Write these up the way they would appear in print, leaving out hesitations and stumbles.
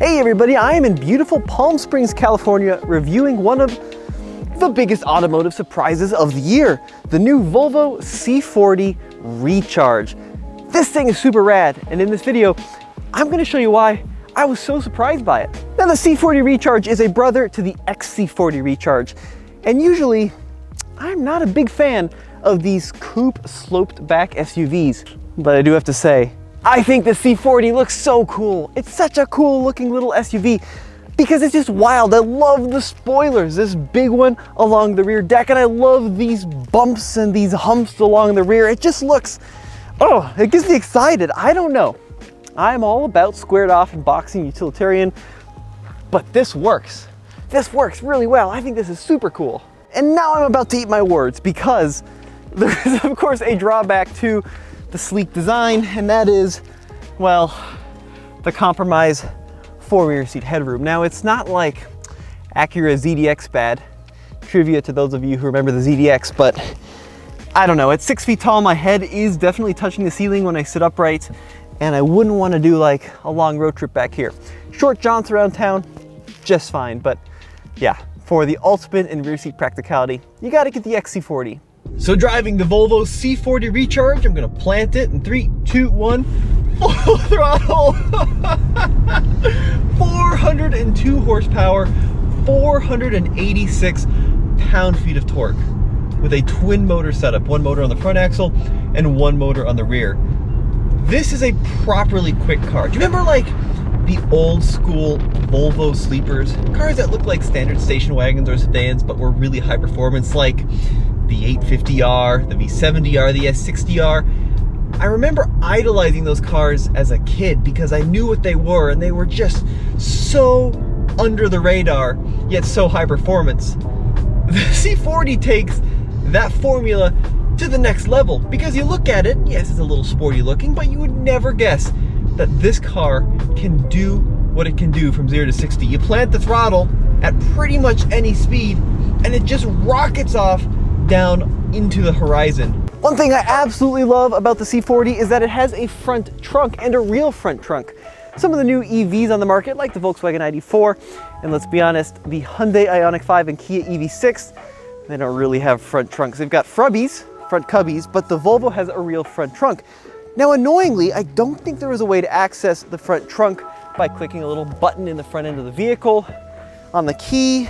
Hey everybody, I am in beautiful Palm Springs, California, reviewing one of the biggest automotive surprises of the year, the new Volvo C40 Recharge. This thing is super rad, and in this video, I'm going to show you why I was so surprised by it. Now, the C40 Recharge is a brother to the XC40 Recharge, and usually, I'm not a big fan of these coupe sloped back SUVs, but I do have to say, I think the C40 looks so cool. It's such a cool looking little SUV because it's just wild. I love the spoilers, this big one along the rear deck, and I love these bumps and these humps along the rear. It just looks, oh, it gets me excited. I don't know. I'm all about squared off and boxing utilitarian, but this works. This works really well. I think this is super cool. And now I'm about to eat my words because there is, of course, a drawback to the sleek design, and that is, well, the compromise for rear seat headroom. Now, it's not like Acura ZDX bad. Trivia to those of you who remember the ZDX, but I don't know. At 6 feet tall, my head is definitely touching the ceiling when I sit upright, and I wouldn't want to do like a long road trip back here. Short jaunts around town, just fine, but yeah, for the ultimate in rear seat practicality, you gotta get the XC40. So driving the Volvo C40 Recharge, I'm gonna plant it in 3, 2, 1, full throttle. 402 horsepower, 486 pound-feet of torque with a twin motor setup, one motor on the front axle and one motor on the rear. This is a properly quick car. Do you remember like the old school Volvo sleepers? Cars that look like standard station wagons or sedans, but were really high performance, like the 850R, the V70R, the S60R. I remember idolizing those cars as a kid because I knew what they were, and they were just so under the radar, yet so high performance. The C40 takes that formula to the next level because you look at it, yes, it's a little sporty looking, but you would never guess that this car can do what it can do from 0 to 60. You plant the throttle at pretty much any speed, and it just rockets off down into the horizon. One thing I absolutely love about the C40 is that it has a front trunk, and a real front trunk. Some of the new EVs on the market, like the Volkswagen ID4, and let's be honest, the Hyundai Ioniq 5 and Kia EV6, they don't really have front trunks. They've got frubbies, front cubbies, but the Volvo has a real front trunk. Now, annoyingly, I don't think there was a way to access the front trunk by clicking a little button in the front end of the vehicle. On the key,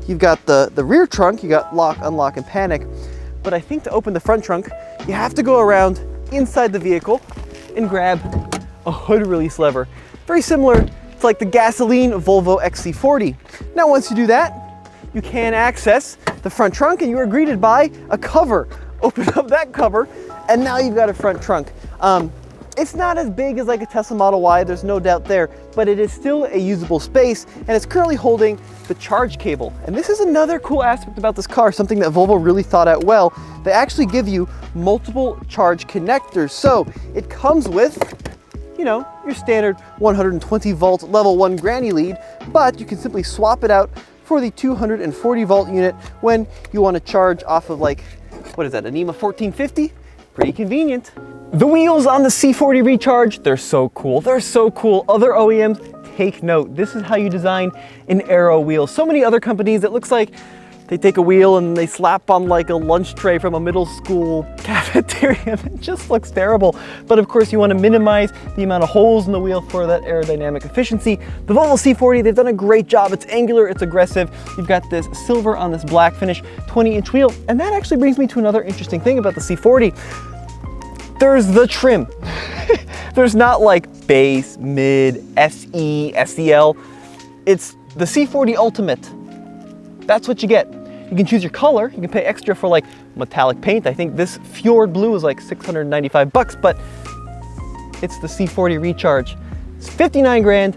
you've got the rear trunk, you got lock, unlock, and panic. But I think to open the front trunk, you have to go around inside the vehicle and grab a hood release lever. Very similar to like the gasoline Volvo XC40. Now, once you do that, you can access the front trunk, and you are greeted by a cover. Open up that cover, and now you've got a front trunk. It's not as big as like a Tesla Model Y, there's no doubt there, but it is still a usable space, and it's currently holding the charge cable. And this is another cool aspect about this car, something that Volvo really thought out well. They actually give you multiple charge connectors. So it comes with, you know, your standard 120 volt level 1 granny lead, but you can simply swap it out for the 240 volt unit when you want to charge off of like, what is that, a NEMA 1450? Pretty convenient. The wheels on the C40 Recharge, they're so cool. They're so cool. Other OEMs, take note. This is how you design an aero wheel. So many other companies, it looks like they take a wheel and they slap on like a lunch tray from a middle school cafeteria. It just looks terrible. But of course, you want to minimize the amount of holes in the wheel for that aerodynamic efficiency. The Volvo C40, they've done a great job. It's angular, it's aggressive. You've got this silver on this black finish, 20-inch wheel. And that actually brings me to another interesting thing about the C40. There's the trim. There's not like base, mid, SE, SEL. It's the C40 Ultimate. That's what you get. You can choose your color. You can pay extra for like metallic paint. I think this Fjord Blue is like 695 bucks, but it's the C40 Recharge. It's 59 grand.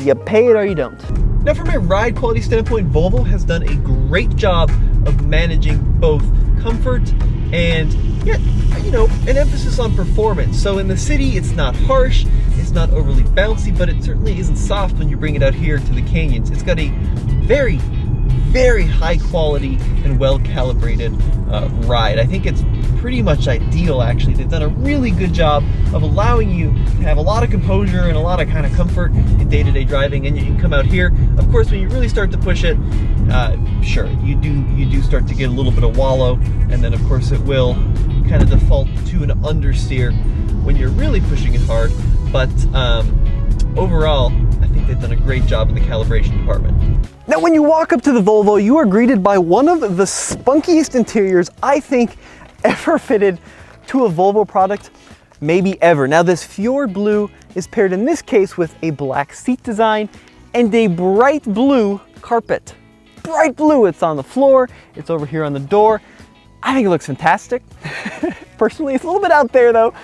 You pay it or you don't. Now, from a ride quality standpoint, Volvo has done a great job of managing both comfort and, yet, you know, an emphasis on performance. So in the city, it's not harsh, it's not overly bouncy, but it certainly isn't soft when you bring it out here to the canyons. It's got a very high quality and well calibrated ride. I think it's pretty much ideal, actually. They've done a really good job of allowing you to have a lot of composure and a lot of kind of comfort in day-to-day driving, and you can come out here. Of course, when you really start to push it, sure, you do start to get a little bit of wallow, and then of course it will kind of default to an understeer when you're really pushing it hard. But overall, I think they've done a great job in the calibration department. Now, when you walk up to the Volvo, you are greeted by one of the spunkiest interiors I think ever fitted to a Volvo product, maybe ever. Now, this Fjord Blue is paired in this case with a black seat design and a bright blue carpet. Bright blue, it's on the floor, it's over here on the door. I think it looks fantastic. Personally, it's a little bit out there though.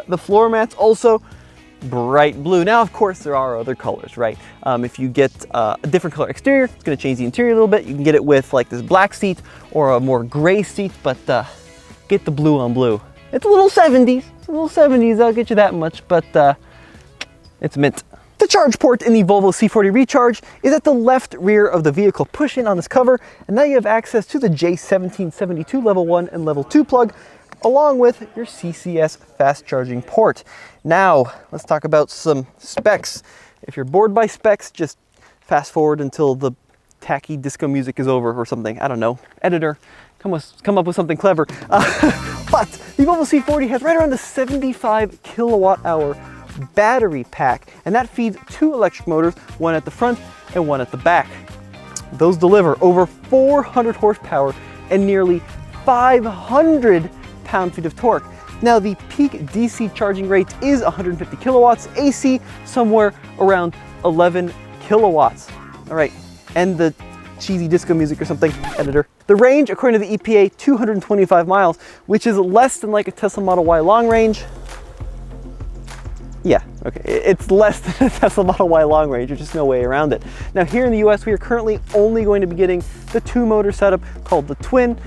The floor mats also bright blue. Now, of course, there are other colors, right? If you get a different color exterior, it's going to change the interior a little bit. You can get it with like this black seat or a more gray seat, but get the blue on blue. It's a little 70s. It's a little 70s. I'll get you that much, but it's mint. The charge port in the Volvo C40 Recharge is at the left rear of the vehicle. Push in on this cover, and now you have access to the J1772 level 1 and level 2 plug, along with your CCS fast charging port. Now, let's talk about some specs. If you're bored by specs, just fast forward until the tacky disco music is over or something. I don't know. Editor, come up with something clever. But the Volvo C40 has right around the 75 kilowatt hour battery pack, and that feeds 2 electric motors, one at the front and one at the back. Those deliver over 400 horsepower and nearly 500 pound-feet of torque. Now, the peak DC charging rate is 150 kilowatts, AC somewhere around 11 kilowatts. All right, and the cheesy disco music or something, editor. The range, according to the EPA, 225 miles, which is less than like a Tesla Model Y long range. Yeah, okay, it's less than a Tesla Model Y long range, there's just no way around it. Now, here in the US, we are currently only going to be getting the 2-motor setup called the Twin.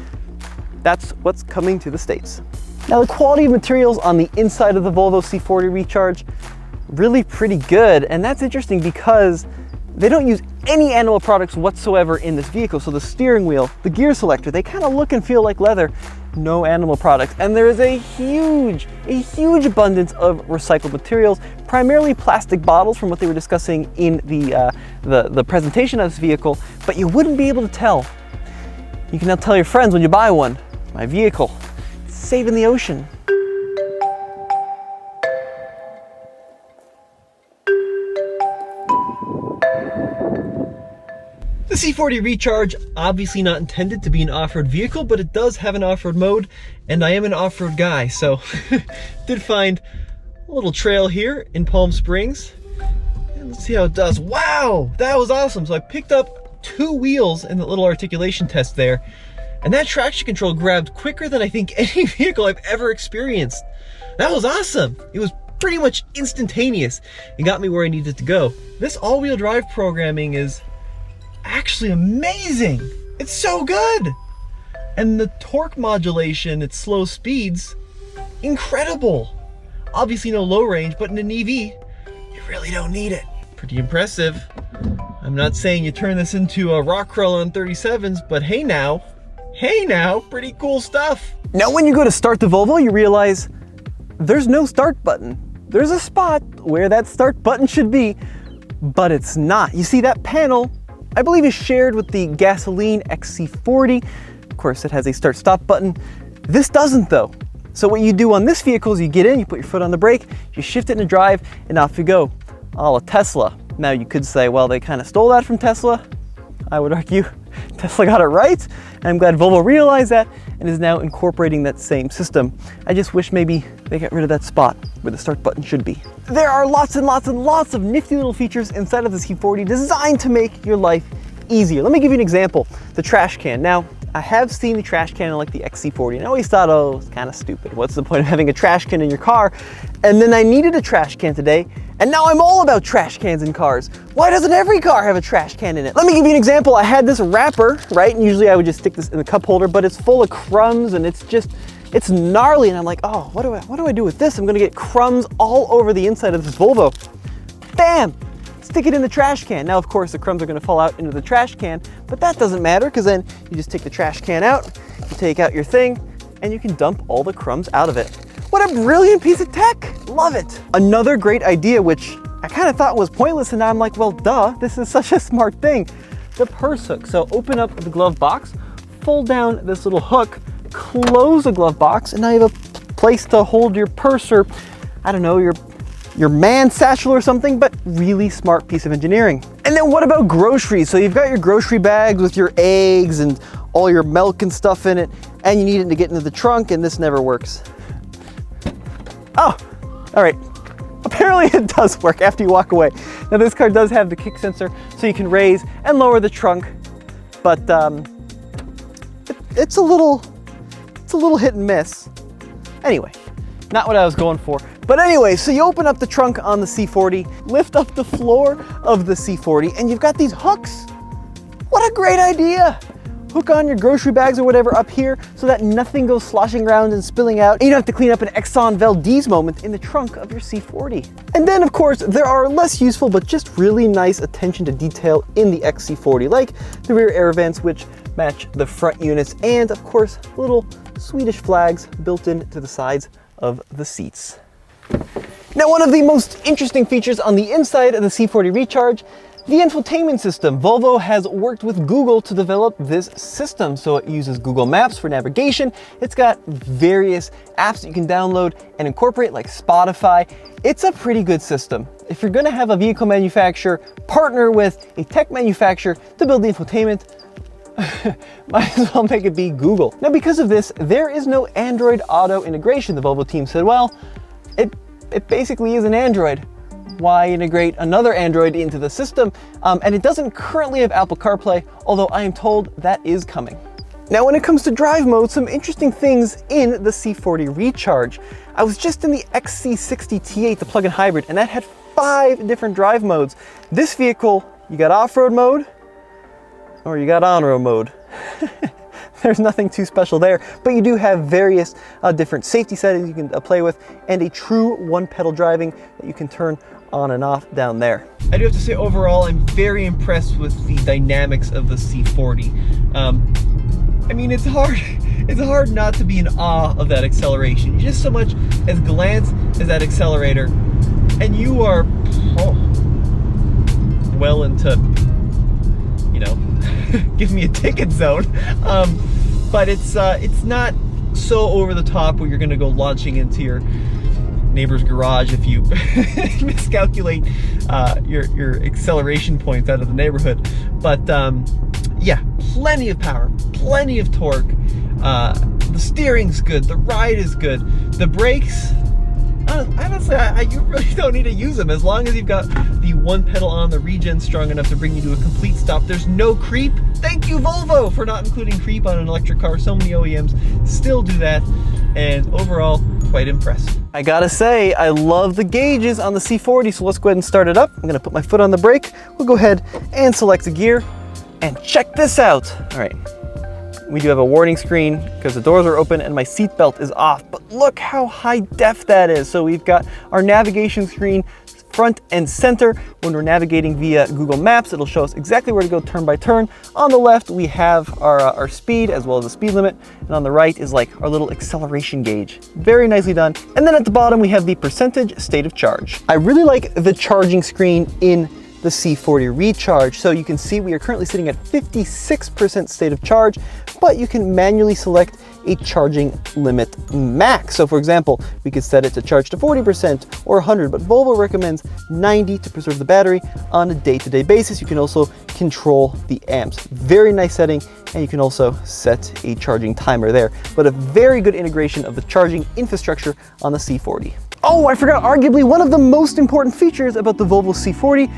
That's what's coming to the States. Now, the quality of materials on the inside of the Volvo C40 Recharge, really pretty good. And that's interesting because they don't use any animal products whatsoever in this vehicle. So the steering wheel, the gear selector, they kind of look and feel like leather. No animal products. And there is a huge abundance of recycled materials, primarily plastic bottles from what they were discussing in the presentation of this vehicle, but you wouldn't be able to tell. You can now tell your friends when you buy one, my vehicle, it's saving the ocean. The C40 Recharge, obviously not intended to be an off-road vehicle, but it does have an off-road mode, and I am an off-road guy, so did find a little trail here in Palm Springs. And let's see how it does. Wow, that was awesome. So I picked up 2 wheels in the little articulation test there, and that traction control grabbed quicker than I think any vehicle I've ever experienced. That was awesome. It was pretty much instantaneous. It got me where I needed to go. This all-wheel drive programming is actually amazing. It's so good. And the torque modulation at slow speeds, incredible. Obviously no low range, but in an EV, you really don't need it. Pretty impressive. I'm not saying you turn this into a rock crawl on 37s, but hey now, pretty cool stuff. Now, when you go to start the Volvo, you realize there's no start button. There's a spot where that start button should be, but it's not. You see, that panel, I believe, is shared with the gasoline XC40. Of course, it has a start-stop button. This doesn't, though. So what you do on this vehicle is you get in, you put your foot on the brake, you shift it into drive, and off you go. A la Tesla. Now, you could say, well, they kind of stole that from Tesla. I would argue Tesla got it right, and I'm glad Volvo realized that and is now incorporating that same system. I just wish maybe they got rid of that spot where the start button should be. There are lots and lots and lots of nifty little features inside of the C40 designed to make your life easier. Let me give you an example. The trash can. Now, I have seen the trash can in like the XC40, and I always thought, oh, it's kind of stupid. What's the point of having a trash can in your car? And then I needed a trash can today, and now I'm all about trash cans in cars. Why doesn't every car have a trash can in it? Let me give you an example. I had this wrapper, right? And usually I would just stick this in the cup holder, but it's full of crumbs and it's gnarly. And I'm like, oh, what do I do with this? I'm gonna get crumbs all over the inside of this Volvo. Bam! Stick it in the trash can. Now, of course, the crumbs are gonna fall out into the trash can, but that doesn't matter because then you just take the trash can out, you take out your thing, and you can dump all the crumbs out of it. What a brilliant piece of tech! Love it! Another great idea, which I kind of thought was pointless, and now I'm like, well, duh, this is such a smart thing. The purse hook. So open up the glove box, fold down this little hook, close the glove box, and now you have a place to hold your purse, or I don't know, your man satchel or something, but really smart piece of engineering. And then what about groceries? So you've got your grocery bags with your eggs and all your milk and stuff in it, and you need it to get into the trunk, and this never works. Oh, all right. Apparently it does work after you walk away. Now this car does have the kick sensor, so you can raise and lower the trunk, but it's a little hit and miss. Anyway, not what I was going for. But anyway, so you open up the trunk on the C40, lift up the floor of the C40, and you've got these hooks. What a great idea! Hook on your grocery bags or whatever up here so that nothing goes sloshing around and spilling out. And you don't have to clean up an Exxon Valdez moment in the trunk of your C40. And then of course, there are less useful but just really nice attention to detail in the XC40, like the rear air vents which match the front units, and of course, little Swedish flags built into the sides of the seats. Now, one of the most interesting features on the inside of the C40 Recharge, the infotainment system. Volvo has worked with Google to develop this system. So it uses Google Maps for navigation. It's got various apps that you can download and incorporate, like Spotify. It's a pretty good system. If you're gonna have a vehicle manufacturer partner with a tech manufacturer to build the infotainment, might as well make it be Google. Now, because of this, there is no Android Auto integration. The Volvo team said, well, it basically is an Android. Why integrate another Android into the system? And it doesn't currently have Apple CarPlay, although I am told that is coming. Now, when it comes to drive mode, some interesting things in the C40 Recharge. I was just in the XC60 T8, the plug-in hybrid, and that had 5 different drive modes. This vehicle, you got off-road mode, or you got on-road mode. There's nothing too special there, but you do have various different safety settings you can play with, and a true one-pedal driving that you can turn on and off down there. I do have to say, overall, I'm very impressed with the dynamics of the C40. I mean, it's hard not to be in awe of that acceleration. You just so much as glance as that accelerator, and you are well into, you know, give me a ticket zone. But it's not so over the top where you're gonna go launching into your neighbor's garage if you miscalculate your acceleration points out of the neighborhood. But yeah, plenty of power, plenty of torque. The steering's good, the ride is good, the brakes, honestly, you really don't need to use them as long as you've got the one pedal on the regen strong enough to bring you to a complete stop. There's no creep. Thank you, Volvo, for not including creep on an electric car. So many OEMs still do that, and overall, quite impressed. I gotta say, I love the gauges on the C40, so let's go ahead and start it up. I'm gonna put my foot on the brake. We'll go ahead and select the gear, and check this out. All right. We do have a warning screen because the doors are open and my seat belt is off, but look how high def that is. So we've got our navigation screen front and center. When we're navigating via Google Maps, it'll show us exactly where to go turn by turn. On the left, we have our speed as well as the speed limit. And on the right is like our little acceleration gauge. Very nicely done. And then at the bottom, we have the percentage state of charge. I really like the charging screen in the C40 Recharge. So you can see we are currently sitting at 56% state of charge, but you can manually select a charging limit max. So for example, we could set it to charge to 40% or 100, but Volvo recommends 90 to preserve the battery on a day-to-day basis. You can also control the amps. Very nice setting, and you can also set a charging timer there, but a very good integration of the charging infrastructure on the C40. Oh, I forgot arguably one of the most important features about the Volvo C40,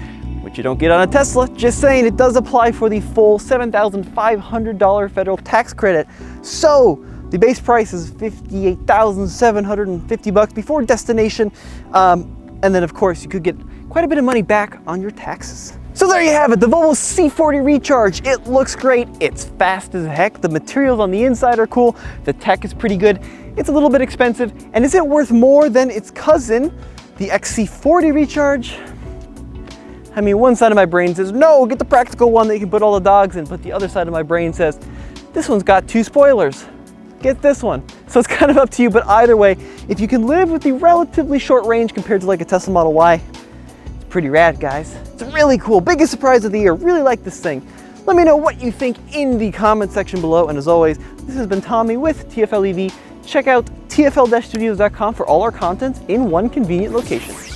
which you don't get on a Tesla. Just saying, it does apply for the full $7,500 federal tax credit. So the base price is $58,750 before destination. And then of course you could get quite a bit of money back on your taxes. So there you have it, the Volvo C40 Recharge. It looks great, it's fast as heck, the materials on the inside are cool, the tech is pretty good, it's a little bit expensive, and is it worth more than its cousin, the XC40 Recharge? I mean, one side of my brain says, no, get the practical one that you can put all the dogs in, but the other side of my brain says, this one's got 2 spoilers. get this one. So it's kind of up to you, but either way, if you can live with the relatively short range compared to like a Tesla Model Y, it's pretty rad, guys. It's really cool. Biggest surprise of the year. Really like this thing. Let me know what you think in the comment section below. And as always, this has been Tommy with TFLev. Check out tfl-studios.com for all our content in one convenient location.